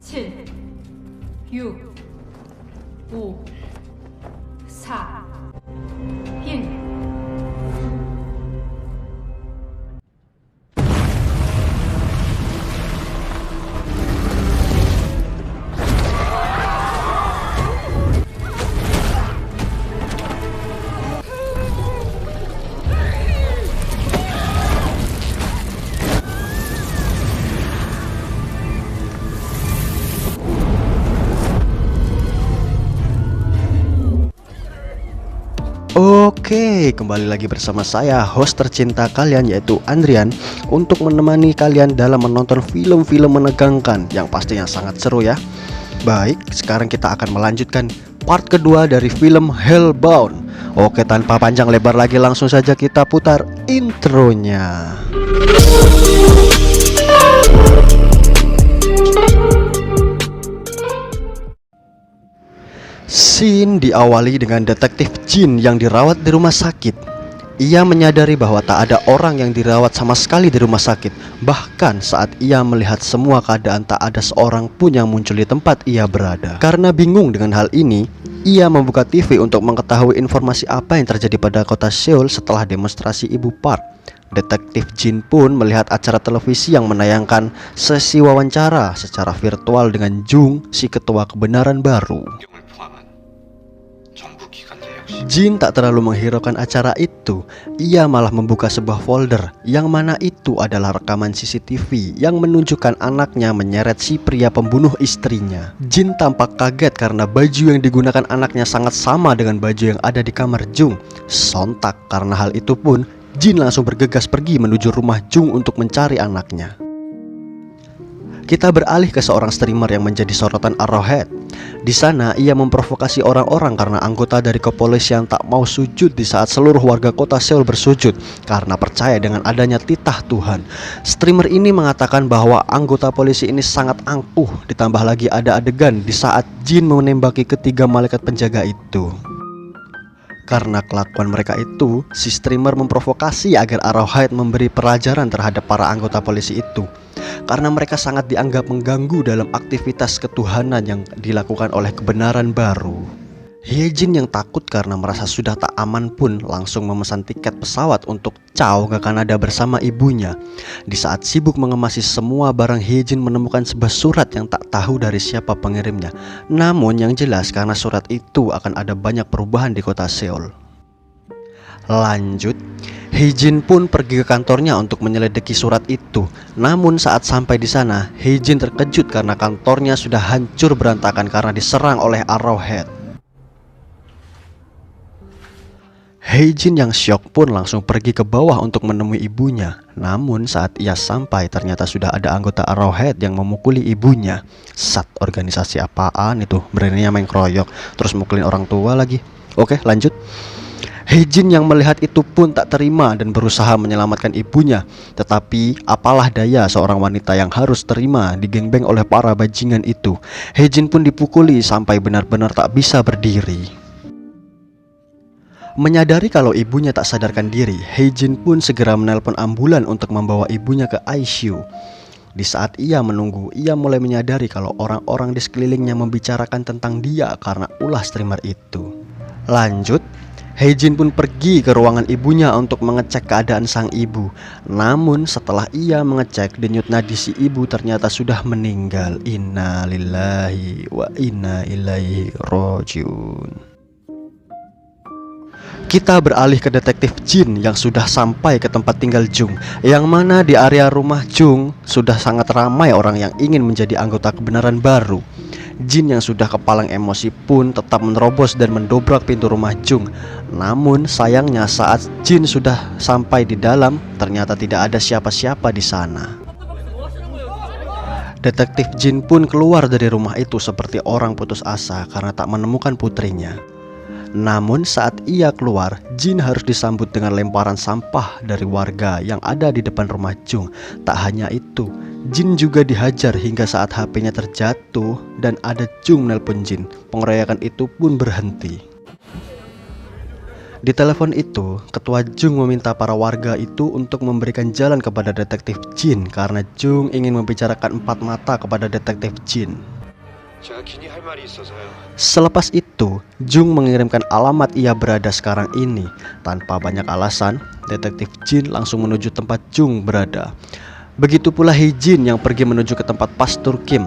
7, 6, 5, 4, 1. Oke, kembali lagi bersama saya, host tercinta kalian yaitu Andrian, untuk menemani kalian dalam menonton film-film menegangkan yang pastinya sangat seru ya. Baik, sekarang kita akan melanjutkan part kedua dari film Hellbound. Oke, tanpa panjang lebar lagi, langsung saja kita putar intronya. Scene diawali dengan detektif Jin yang dirawat di rumah sakit. Ia menyadari bahwa tak ada orang yang dirawat sama sekali di rumah sakit. Bahkan saat ia melihat semua keadaan, tak ada seorang pun yang muncul di tempat ia berada. Karena bingung dengan hal ini, ia membuka TV untuk mengetahui informasi apa yang terjadi pada kota Seoul setelah demonstrasi Ibu Park. Detektif Jin pun melihat acara televisi yang menayangkan sesi wawancara secara virtual dengan Jung, si ketua kebenaran baru. Jin tak terlalu menghiraukan acara itu. Ia malah membuka sebuah folder yang mana itu adalah rekaman CCTV yang menunjukkan anaknya menyeret si pria pembunuh istrinya. Jin tampak kaget karena baju yang digunakan anaknya sangat sama dengan baju yang ada di kamar Jung. Sontak karena hal itu pun, Jin langsung bergegas pergi menuju rumah Jung untuk mencari anaknya. Kita beralih ke seorang streamer yang menjadi sorotan Arrowhead. Di sana ia memprovokasi orang-orang karena anggota dari kepolisian tak mau sujud di saat seluruh warga kota Seoul bersujud karena percaya dengan adanya titah Tuhan. Streamer ini mengatakan bahwa anggota polisi ini sangat angkuh, ditambah lagi ada adegan di saat Jin menembaki ketiga malaikat penjaga itu. Karena kelakuan mereka itu, si streamer memprovokasi agar Arrowhead memberi pelajaran terhadap para anggota polisi itu. Karena mereka sangat dianggap mengganggu dalam aktivitas ketuhanan yang dilakukan oleh kebenaran baru. Hyejin yang takut karena merasa sudah tak aman pun langsung memesan tiket pesawat untuk Chow ke Kanada bersama ibunya. Di saat sibuk mengemasi semua barang, Hyejin menemukan sebuah surat yang tak tahu dari siapa pengirimnya. Namun yang jelas karena surat itu akan ada banyak perubahan di kota Seoul. Lanjut, Hyejin pun pergi ke kantornya untuk menyelidiki surat itu. Namun saat sampai di sana, Hyejin terkejut karena kantornya sudah hancur berantakan karena diserang oleh Arrowhead. Hyejin yang syok pun langsung pergi ke bawah untuk menemui ibunya. Namun saat ia sampai, ternyata sudah ada anggota Arrowhead yang memukuli ibunya. Sat, organisasi apaan itu? Beraninya main keroyok, terus mukulin orang tua lagi. Oke, lanjut. Hyejin yang melihat itu pun tak terima dan berusaha menyelamatkan ibunya. Tetapi apalah daya seorang wanita yang harus terima digengbeng oleh para bajingan itu. Hyejin pun dipukuli sampai benar-benar tak bisa berdiri. Menyadari kalau ibunya tak sadarkan diri, Hyejin pun segera menelpon ambulan untuk membawa ibunya ke ICU. Di saat ia menunggu, ia mulai menyadari kalau orang-orang di sekelilingnya membicarakan tentang dia karena ulah streamer itu. Lanjut, Hyejin pun pergi ke ruangan ibunya untuk mengecek keadaan sang ibu. Namun setelah ia mengecek, denyut nadi si ibu ternyata sudah meninggal. Inna lillahi wa inna ilaihi rojiun. Kita beralih ke detektif Jin yang sudah sampai ke tempat tinggal Jung, yang mana di area rumah Jung sudah sangat ramai orang yang ingin menjadi anggota kebenaran baru. Jin yang sudah kepalang emosi pun tetap menerobos dan mendobrak pintu rumah Jung. Namun sayangnya saat Jin sudah sampai di dalam, ternyata tidak ada siapa-siapa di sana. Detektif Jin pun keluar dari rumah itu seperti orang putus asa karena tak menemukan putrinya. Namun saat ia keluar, Jin harus disambut dengan lemparan sampah dari warga yang ada di depan rumah Jung. Tak hanya itu, Jin juga dihajar hingga saat HP-nya terjatuh dan ada Jung nelpon Jin. Pengeroyokan itu pun berhenti. Di telepon itu, ketua Jung meminta para warga itu untuk memberikan jalan kepada detektif Jin karena Jung ingin membicarakan empat mata kepada detektif Jin. 제가 긴히 할 말이 있어서요. Selepas itu, Jung mengirimkan alamat ia berada sekarang ini. Tanpa banyak alasan, detektif Jin langsung menuju tempat Jung berada. Begitu pula Hee Jin yang pergi menuju ke tempat Pastor Kim.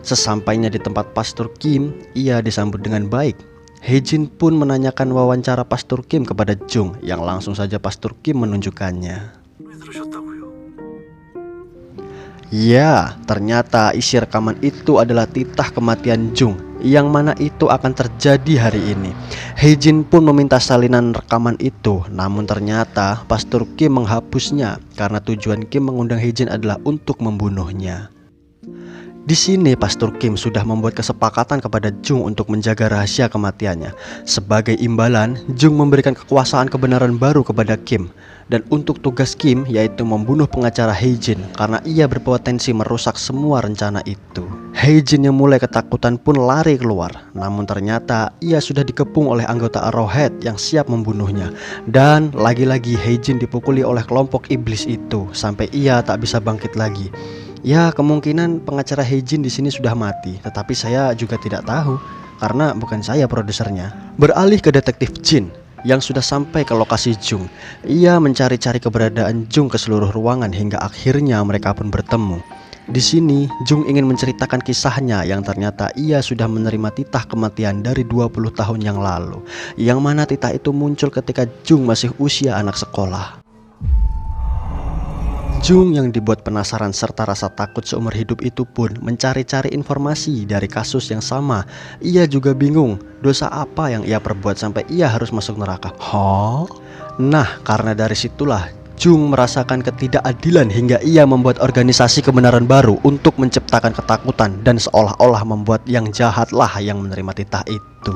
Sesampainya di tempat Pastor Kim, ia disambut dengan baik. Hee Jin pun menanyakan wawancara Pastor Kim kepada Jung, yang langsung saja Pastor Kim menunjukkannya. Ya, ternyata isi rekaman itu adalah titah kematian Jung, yang mana itu akan terjadi hari ini. Hee Jin pun meminta salinan rekaman itu, namun ternyata Pastor Kim menghapusnya karena tujuan Kim mengundang Hee Jin adalah untuk membunuhnya. Di sini Pastor Kim sudah membuat kesepakatan kepada Jung untuk menjaga rahasia kematiannya. Sebagai imbalan, Jung memberikan kekuasaan kebenaran baru kepada Kim. Dan untuk tugas Kim yaitu membunuh pengacara Hee Jin karena ia berpotensi merusak semua rencana itu. Hee Jin yang mulai ketakutan pun lari keluar. Namun ternyata ia sudah dikepung oleh anggota Arrowhead yang siap membunuhnya. Dan lagi-lagi Hee Jin dipukuli oleh kelompok iblis itu sampai ia tak bisa bangkit lagi. Ya, kemungkinan pengacara Hee Jin di sini sudah mati, tetapi saya juga tidak tahu karena bukan saya produsernya. Beralih ke detektif Jin yang sudah sampai ke lokasi Jung. Ia mencari-cari keberadaan Jung ke seluruh ruangan hingga akhirnya mereka pun bertemu. Di sini Jung ingin menceritakan kisahnya yang ternyata ia sudah menerima titah kematian dari 20 tahun yang lalu, yang mana titah itu muncul ketika Jung masih usia anak sekolah. Jung yang dibuat penasaran serta rasa takut seumur hidup itu pun mencari-cari informasi dari kasus yang sama. Ia juga bingung dosa apa yang ia perbuat sampai ia harus masuk neraka. Nah, karena dari situlah Jung merasakan ketidakadilan hingga ia membuat organisasi kebenaran baru untuk menciptakan ketakutan dan seolah-olah membuat yang jahatlah yang menerima titah itu.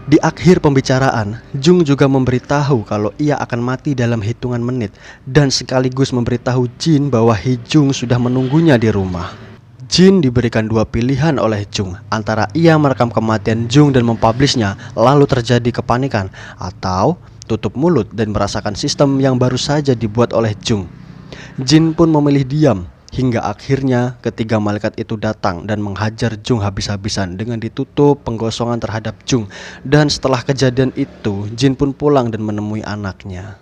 Di akhir pembicaraan, Jung juga memberitahu kalau ia akan mati dalam hitungan menit dan sekaligus memberitahu Jin bahwa Hee Jung sudah menunggunya di rumah. Jin diberikan dua pilihan oleh Jung, antara ia merekam kematian Jung dan mempublishnya lalu terjadi kepanikan, atau tutup mulut dan merasakan sistem yang baru saja dibuat oleh Jung. Jin pun memilih diam. Hingga akhirnya ketiga malaikat itu datang dan menghajar Jung habis-habisan dengan ditutup penggosongan terhadap Jung. Dan setelah kejadian itu, Jin pun pulang dan menemui anaknya.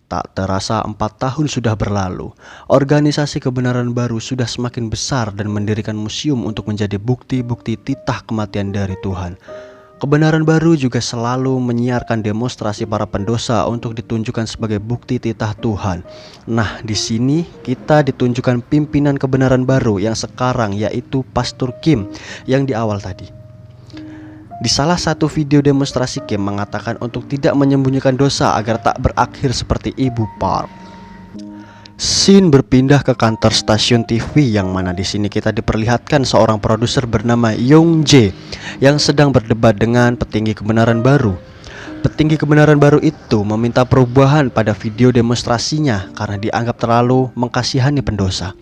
Tak terasa 4 tahun sudah berlalu. Organisasi kebenaran baru sudah semakin besar dan mendirikan museum untuk menjadi bukti-bukti titah kematian dari Tuhan. Kebenaran baru juga selalu menyiarkan demonstrasi para pendosa untuk ditunjukkan sebagai bukti titah Tuhan. Nah, di sini kita ditunjukkan pimpinan kebenaran baru yang sekarang yaitu Pastor Kim yang di awal tadi. Di salah satu video demonstrasi Kim mengatakan untuk tidak menyembunyikan dosa agar tak berakhir seperti Ibu Park. Scene berpindah ke kantor stasiun TV yang mana di sini kita diperlihatkan seorang produser bernama Young Jae yang sedang berdebat dengan petinggi kebenaran baru. Petinggi kebenaran baru itu meminta perubahan pada video demonstrasinya karena dianggap terlalu mengkasihani pendosa.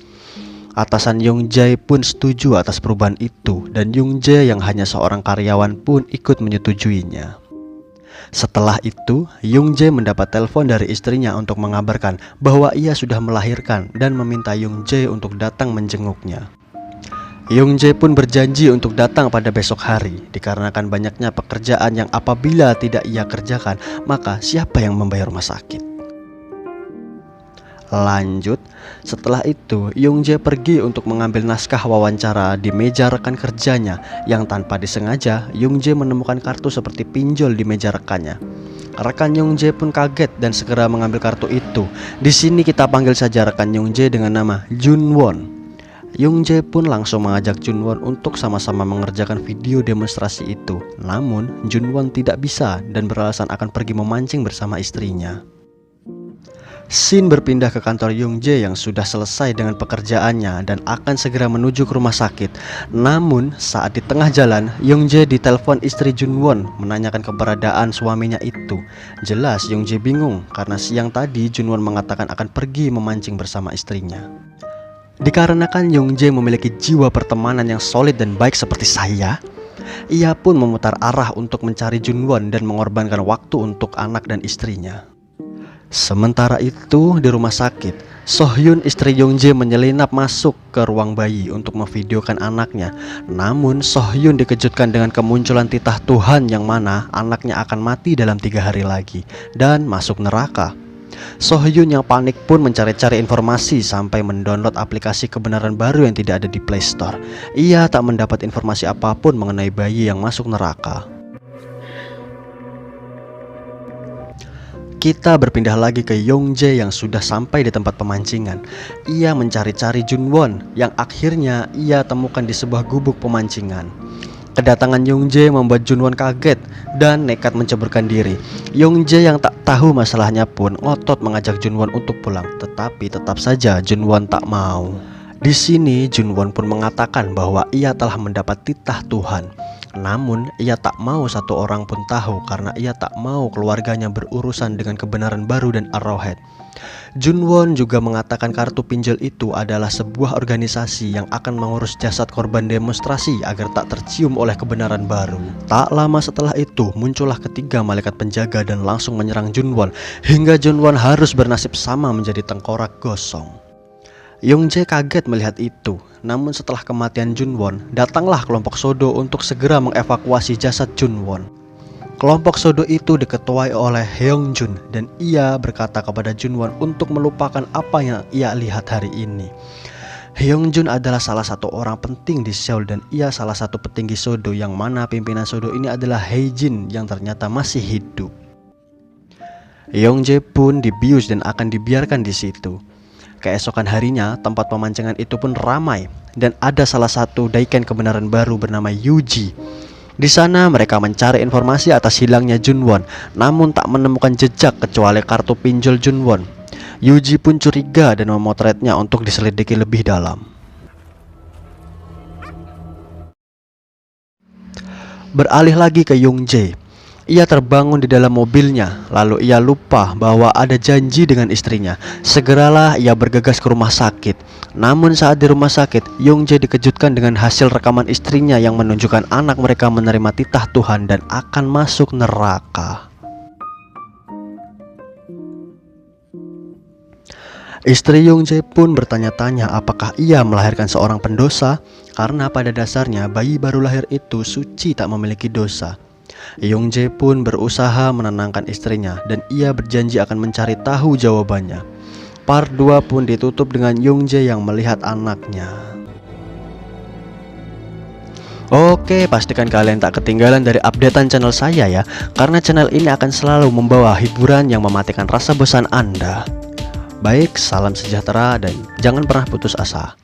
Atasan Young Jae pun setuju atas perubahan itu dan Young Jae yang hanya seorang karyawan pun ikut menyetujuinya. Setelah itu, Young Jae mendapat telepon dari istrinya untuk mengabarkan bahwa ia sudah melahirkan dan meminta Young Jae untuk datang menjenguknya. Young Jae pun berjanji untuk datang pada besok hari dikarenakan banyaknya pekerjaan yang apabila tidak ia kerjakan, maka siapa yang membayar rumah sakit? Lanjut, setelah itu Young Jae pergi untuk mengambil naskah wawancara di meja rekan kerjanya yang tanpa disengaja Young Jae menemukan kartu seperti pinjol di meja rekannya. Rekan Young Jae pun kaget dan segera mengambil kartu itu. Di sini kita panggil saja rekan Young Jae dengan nama Jun Won. Young Jae pun langsung mengajak Jun Won untuk sama-sama mengerjakan video demonstrasi itu. Namun Jun Won tidak bisa dan beralasan akan pergi memancing bersama istrinya. Scene berpindah ke kantor Young Jae yang sudah selesai dengan pekerjaannya dan akan segera menuju ke rumah sakit. Namun saat di tengah jalan, Young Jae ditelepon istri Jun Won menanyakan keberadaan suaminya itu. Jelas Young Jae bingung karena siang tadi Jun Won mengatakan akan pergi memancing bersama istrinya. Dikarenakan Young Jae memiliki jiwa pertemanan yang solid dan baik seperti saya, ia pun memutar arah untuk mencari Jun Won dan mengorbankan waktu untuk anak dan istrinya. Sementara itu di rumah sakit, Sohyun istri Yongjae menyelinap masuk ke ruang bayi untuk memvideokan anaknya. Namun Sohyun dikejutkan dengan kemunculan titah Tuhan yang mana anaknya akan mati dalam 3 hari lagi dan masuk neraka. Sohyun yang panik pun mencari-cari informasi sampai mendownload aplikasi kebenaran baru yang tidak ada di Play Store. Ia tak mendapat informasi apapun mengenai bayi yang masuk neraka. Kita berpindah lagi ke Yongjae yang sudah sampai di tempat pemancingan. Ia mencari-cari Junwon yang akhirnya ia temukan di sebuah gubuk pemancingan. Kedatangan Yongjae membuat Junwon kaget dan nekat menceburkan diri. Yongjae yang tak tahu masalahnya pun ngotot mengajak Junwon untuk pulang, tetapi tetap saja Junwon tak mau. Di sini Junwon pun mengatakan bahwa ia telah mendapat titah Tuhan. Namun ia tak mau satu orang pun tahu karena ia tak mau keluarganya berurusan dengan kebenaran baru dan Arrowhead. Junwon juga mengatakan kartu pinjol itu adalah sebuah organisasi yang akan mengurus jasad korban demonstrasi agar tak tercium oleh kebenaran baru. Tak lama setelah itu muncullah ketiga malaikat penjaga dan langsung menyerang Junwon hingga Junwon harus bernasib sama menjadi tengkorak gosong. Yongjae kaget melihat itu. Namun setelah kematian Junwon, datanglah kelompok Sodo untuk segera mengevakuasi jasad Junwon. Kelompok Sodo itu diketuai oleh Heongjun dan ia berkata kepada Junwon untuk melupakan apa yang ia lihat hari ini. Heongjun adalah salah satu orang penting di Seoul dan ia salah satu petinggi Sodo yang mana pimpinan Sodo ini adalah Haejin yang ternyata masih hidup. Yongjae pun dibius dan akan dibiarkan di situ. Keesokan harinya, tempat pemancingan itu pun ramai dan ada salah satu daiken kebenaran baru bernama Yuji. Di sana mereka mencari informasi atas hilangnya Junwon, namun tak menemukan jejak kecuali kartu pinjol Junwon. Yuji pun curiga dan memotretnya untuk diselidiki lebih dalam. Beralih lagi ke Yongjae. Ia terbangun di dalam mobilnya, lalu ia lupa bahwa ada janji dengan istrinya. Segeralah ia bergegas ke rumah sakit. Namun saat di rumah sakit, Yongjae dikejutkan dengan hasil rekaman istrinya yang menunjukkan anak mereka menerima titah Tuhan dan akan masuk neraka. Istri Yongjae pun bertanya-tanya apakah ia melahirkan seorang pendosa, karena pada dasarnya bayi baru lahir itu suci tak memiliki dosa. Yongjae pun berusaha menenangkan istrinya dan ia berjanji akan mencari tahu jawabannya. Part 2 pun ditutup dengan Yongjae yang melihat anaknya. Oke, pastikan kalian tak ketinggalan dari updatean channel saya ya, karena channel ini akan selalu membawa hiburan yang mematikan rasa bosan Anda. Baik, salam sejahtera dan jangan pernah putus asa.